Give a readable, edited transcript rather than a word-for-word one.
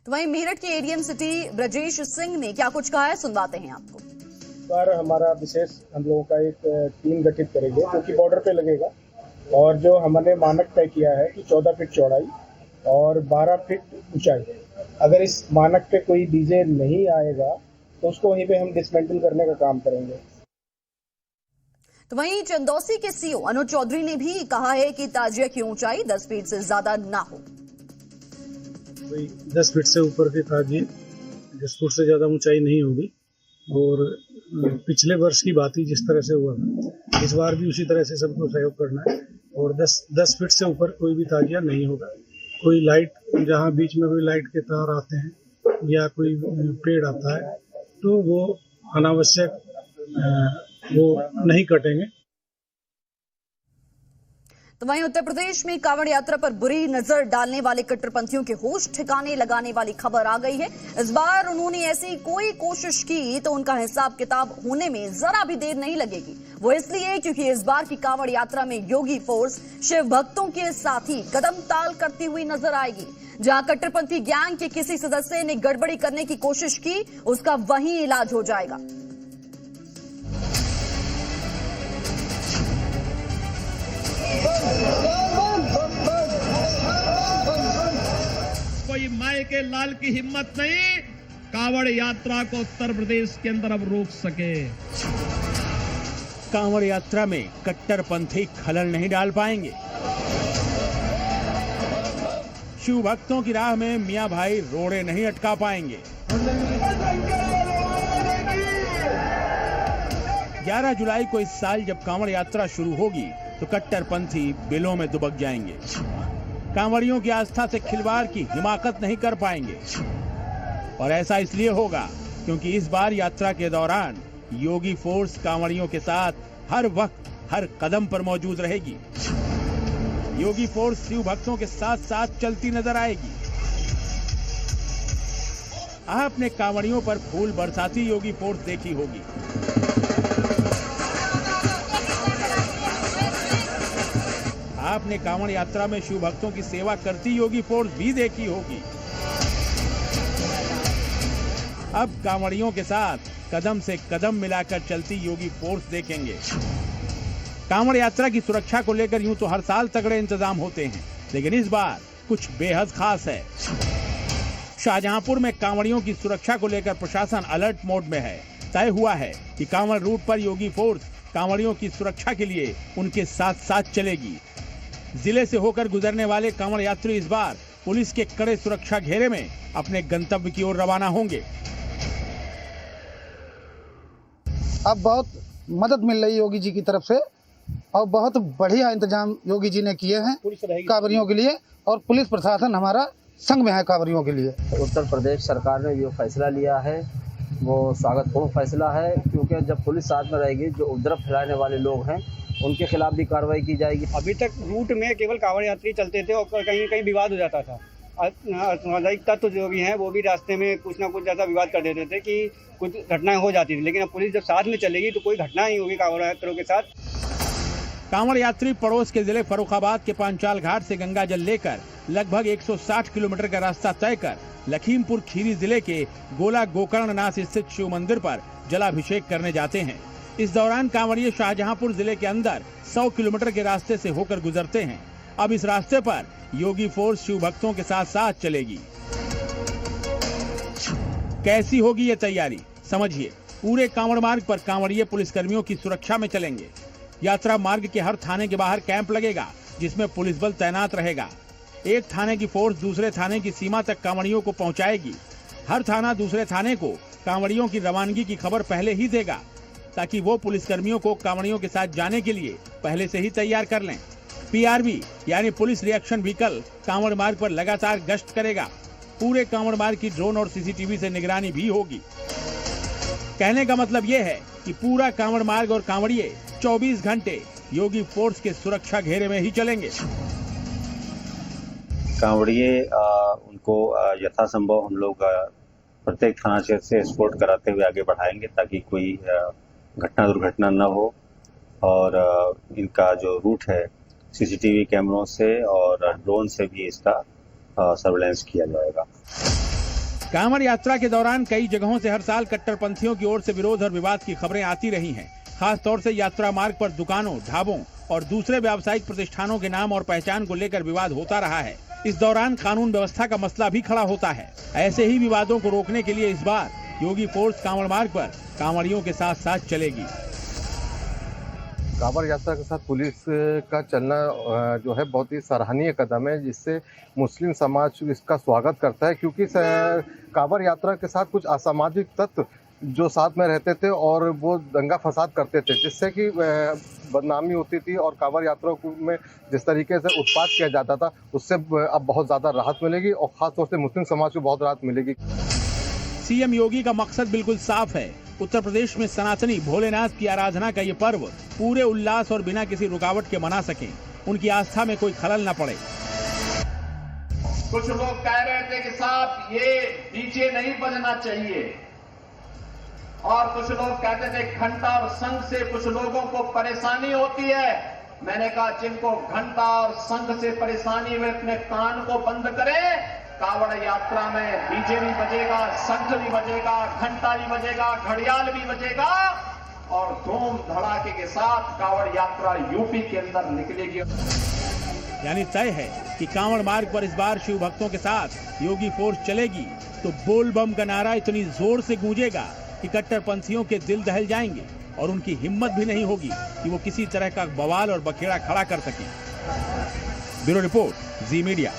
तो वहीं मेरठ के एडीएम सिटी ब्रजेश सिंह ने क्या कुछ कहा है, सुनवाते हैं आपको। पर हमारा विशेष हम लोगों का एक टीम गठित करेंगे जो कि बॉर्डर पे लगेगा और जो हमने मानक तय किया है कि 14 फीट चौड़ाई और 12 फीट ऊंचाई, अगर इस मानक पे कोई डीजे नहीं आएगा तो उसको वहीं पे हम डिसमेंटल करने का काम करेंगे। तो वहीं चंदौसी के सीओ अनुज चौधरी ने भी कहा है कि ताजिया की ऊंचाई 10 फीट से ज्यादा ना हो। 10 फीट से ऊपर के ताजिए 10 फुट से ज्यादा ऊंचाई नहीं होगी और पिछले वर्ष की बात ही जिस तरह से हुआ था इस बार भी उसी तरह से सबको सहयोग करना है और 10 फीट से ऊपर कोई भी ताजिया नहीं होगा। कोई लाइट, जहाँ बीच में कोई लाइट के तार आते हैं या कोई पेड़ आता है तो वो अनावश्यक वो नहीं कटेंगे। तो वहीं उत्तर प्रदेश में कांवड़ यात्रा पर बुरी नजर डालने वाले कट्टरपंथियों के होश ठिकाने लगाने वाली खबर आ गई है। इस बार उन्होंने ऐसी कोई कोशिश की तो उनका हिसाब किताब होने में जरा भी देर नहीं लगेगी। वो इसलिए क्योंकि इस बार की कांवड़ यात्रा में योगी फोर्स शिव भक्तों के साथ ही कदम ताल करती हुई नजर आएगी। जहां कट्टरपंथी गैंग के किसी सदस्य ने गड़बड़ी करने की कोशिश की, उसका वहीं इलाज हो जाएगा। कोई माए के लाल की हिम्मत नहीं कांवड़ यात्रा को उत्तर प्रदेश के अंदर अब रोक सके। कांवड़ यात्रा में कट्टरपंथी खलल नहीं डाल पाएंगे। शिव भक्तों की राह में मियां भाई रोड़े नहीं अटका पाएंगे। 11 जुलाई को इस साल जब कांवड़ यात्रा शुरू होगी तो कट्टरपंथी बिलों में दुबक जाएंगे। कांवड़ियों की आस्था से खिलवाड़ की हिमाकत नहीं कर पाएंगे और ऐसा इसलिए होगा क्योंकि इस बार यात्रा के दौरान योगी फोर्स कांवड़ियों के साथ हर वक्त हर कदम पर मौजूद रहेगी। योगी फोर्स शिव भक्तों के साथ साथ चलती नजर आएगी। आपने कांवड़ियों पर फूल बरसाती योगी फोर्स देखी होगी। आपने कांवड़ यात्रा में शिव भक्तों की सेवा करती योगी फोर्स भी देखी होगी। अब कांवड़ियों के साथ कदम से कदम मिलाकर चलती योगी फोर्स देखेंगे। कांवड़ यात्रा की सुरक्षा को लेकर यूं तो हर साल तगड़े इंतजाम होते हैं, लेकिन इस बार कुछ बेहद खास है। शाहजहांपुर में कांवड़ियों की सुरक्षा को लेकर प्रशासन अलर्ट मोड में है। तय हुआ है कि कांवड़ रूट पर योगी फोर्स कांवड़ियों की सुरक्षा के लिए उनके साथ साथ चलेगी। जिले से होकर गुजरने वाले कांवड़ यात्री इस बार पुलिस के कड़े सुरक्षा घेरे में अपने गंतव्य की ओर रवाना होंगे। अब बहुत मदद मिल रही योगी जी की तरफ से और बहुत बढ़िया इंतजाम योगी जी ने किए हैं कांवड़ियों के लिए और पुलिस प्रशासन हमारा संग में है कांवड़ियों के लिए। उत्तर प्रदेश सरकार ने जो फैसला लिया है वो स्वागतपूर्ण फैसला है, क्योंकि जब पुलिस साथ में रहेगी जो उपद्रव फैलाने वाले लोग हैं उनके खिलाफ भी कार्रवाई की जाएगी। अभी तक रूट में केवल कांवड़ यात्री चलते थे और कहीं कहीं विवाद हो जाता था। असामाजिक तत्व जो भी हैं वो भी रास्ते में कुछ ना कुछ ऐसा विवाद कर देते थे कि कुछ घटनाएं हो जाती थी, लेकिन अब पुलिस जब साथ में चलेगी तो कोई घटना नहीं होगी कांवड़ यात्रियों के साथ। कांवड़ यात्री पड़ोस के जिले फर्रुखाबाद के पांचाल घाट से गंगा जल लेकर लगभग 160 किलोमीटर का रास्ता तय कर लखीमपुर खीरी जिले के गोला गोकर्णनाथ स्थित शिव मंदिर पर जलाभिषेक करने जाते हैं। इस दौरान कांवड़िए शाहजहांपुर जिले के अंदर 100 किलोमीटर के रास्ते से होकर गुजरते हैं। अब इस रास्ते पर योगी फोर्स शिव भक्तों के साथ साथ चलेगी। कैसी होगी ये तैयारी, समझिए। पूरे कांवड़ मार्ग पर कांवड़िए पुलिसकर्मियों की सुरक्षा में चलेंगे। यात्रा मार्ग के हर थाने के बाहर कैंप लगेगा जिसमें पुलिस बल तैनात रहेगा। एक थाने की फोर्स दूसरे थाने की सीमा तक कांवड़ियों को पहुंचाएगी। हर थाना दूसरे थाने को कांवड़ियों की रवानगी की खबर पहले ही देगा ताकि वो पुलिसकर्मियों को कांवड़ियों के साथ जाने के लिए पहले से ही तैयार कर लें। पीआरबी यानी पुलिस रिएक्शन व्हीकल कांवड़ मार्ग पर लगातार गश्त करेगा। पूरे कांवड़ मार्ग की ड्रोन और सीसीटीवी से निगरानी भी होगी। कहने का मतलब ये है कि पूरा कांवड़ मार्ग और कांवड़िए 24 घंटे योगी फोर्स के सुरक्षा घेरे में ही चलेंगे। कांवड़िए उनको यथासंभव हम लोग प्रत्येक थाना क्षेत्र से एस्कॉर्ट कराते हुए आगे बढ़ाएंगे ताकि कोई घटना दुर्घटना न हो और इनका जो रूट है सीसीटीवी कैमरों से और ड्रोन से भी इसका सर्वेलेंस किया जाएगा। कांवड़ यात्रा के दौरान कई जगहों से हर साल कट्टरपंथियों की ओर से विरोध और विवाद की खबरें आती रही हैं। खास तौर से यात्रा मार्ग पर दुकानों, ढाबों और दूसरे व्यावसायिक प्रतिष्ठानों के नाम और पहचान को लेकर विवाद होता रहा है। इस दौरान कानून व्यवस्था का मसला भी खड़ा होता है। ऐसे ही विवादों को रोकने के लिए इस बार योगी फोर्स कांवड़ मार्ग पर कांवड़ियों के साथ साथ चलेगी। कांवड़ यात्रा के साथ पुलिस का चलना जो है बहुत ही सराहनीय कदम है, जिससे मुस्लिम समाज इसका स्वागत करता है, क्योंकि कांवड़ यात्रा के साथ कुछ असामाजिक तत्व जो साथ में रहते थे और वो दंगा फसाद करते थे, जिससे कि बदनामी होती थी और कांवड़ यात्रा में जिस तरीके से उत्पात किया जाता था उससे अब बहुत ज़्यादा राहत मिलेगी और ख़ासतौर से मुस्लिम समाज को बहुत राहत मिलेगी। सीएम योगी का मकसद बिल्कुल साफ है। उत्तर प्रदेश में सनातनी भोलेनाथ की आराधना का ये पर्व पूरे उल्लास और बिना किसी रुकावट के मना सकें, उनकी आस्था में कोई खलल न पड़े। कुछ लोग कह रहे थे कि साहब ये डीजे नहीं बजना चाहिए, और कुछ लोग कहते थे घंटा और शंख से कुछ लोगों को परेशानी होती है। मैंने कहा जिनको घंटा और शंख से परेशानी वे अपने कान को बंद करें। कांवड़ यात्रा में डीजे भी बजेगा, शंख भी बजेगा, घंटा भी बजेगा, घड़ियाल भी बजेगा और धूम धड़ाके के साथ कांवड़ यात्रा यूपी के अंदर निकलेगी। यानी तय है कि कांवड़ मार्ग पर इस बार शिव भक्तों के साथ योगी फोर्स चलेगी तो बोल बम का नारा इतनी जोर से गूंजेगा कि कट्टरपंथियों के दिल दहल जाएंगे और उनकी हिम्मत भी नहीं होगी कि वो किसी तरह का बवाल और बखेड़ा खड़ा कर सकें। ब्यूरो रिपोर्ट, जी मीडिया।